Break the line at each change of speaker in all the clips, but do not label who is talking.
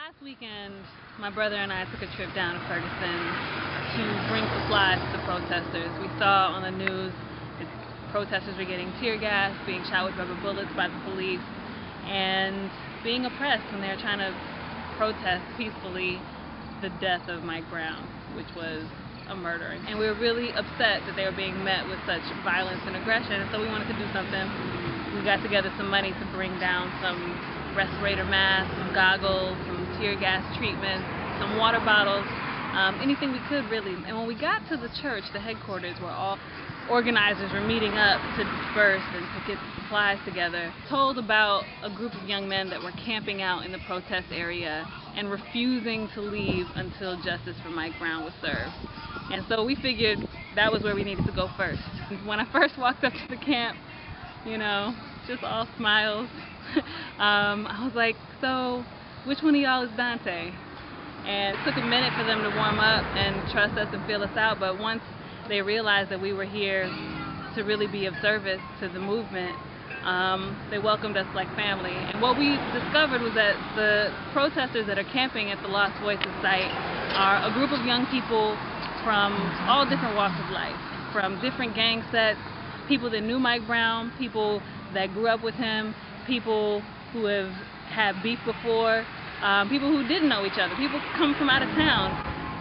Last weekend, my brother and I took a trip down to Ferguson to bring supplies to the protesters. We saw on the news that protesters were getting tear gas, being shot with rubber bullets by the police, and being oppressed when they were trying to protest peacefully the death of Mike Brown, which was a murder. And we were really upset that they were being met with such violence and aggression, and so we wanted to do something. We got together some money to bring down some respirator masks, some goggles, some tear gas treatments, some water bottles, anything we could really. And when we got to the church, the headquarters, where all organizers were meeting up to disperse and to get supplies together, told about a group of young men that were camping out in the protest area and refusing to leave until justice for Mike Brown was served. And so we figured that was where we needed to go first. When I first walked up to the camp, you know, just all smiles, I was like, so which one of y'all is Dante? And it took a minute for them to warm up and trust us and feel us out, but once they realized that we were here to really be of service to the movement, they welcomed us like family. And what we discovered was that the protesters that are camping at the Lost Voices site are a group of young people from all different walks of life, from different gang sets, people that knew Mike Brown, people that grew up with him, people who have had beef before, people who didn't know each other, people come from out of town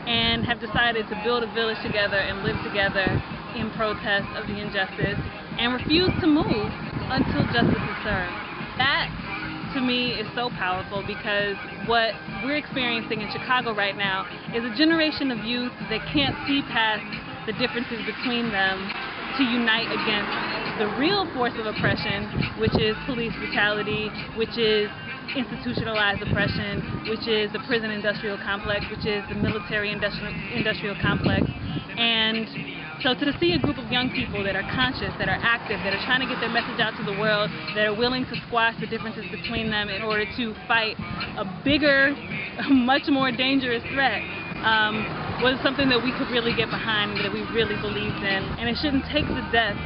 and have decided to build a village together and live together in protest of the injustice and refuse to move until justice is served. That, to me, is so powerful, because what we're experiencing in Chicago right now is a generation of youth that can't see past the differences between them to unite against the real force of oppression, which is police brutality, which is institutionalized oppression, which is the prison industrial complex, which is the military industrial complex. And so to see a group of young people that are conscious, that are active, that are trying to get their message out to the world, that are willing to squash the differences between them in order to fight a bigger, much more dangerous threat, was something that we could really get behind and that we really believed in. And it shouldn't take the death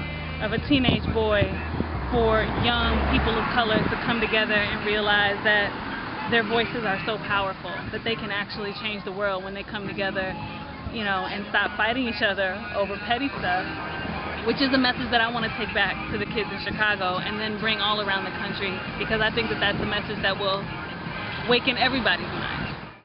of a teenage boy for young people of color to come together and realize that their voices are so powerful, that they can actually change the world when they come together, you know, and stop fighting each other over petty stuff, which is a message that I want to take back to the kids in Chicago and then bring all around the country, because I think that that's a message that will awaken everybody's mind.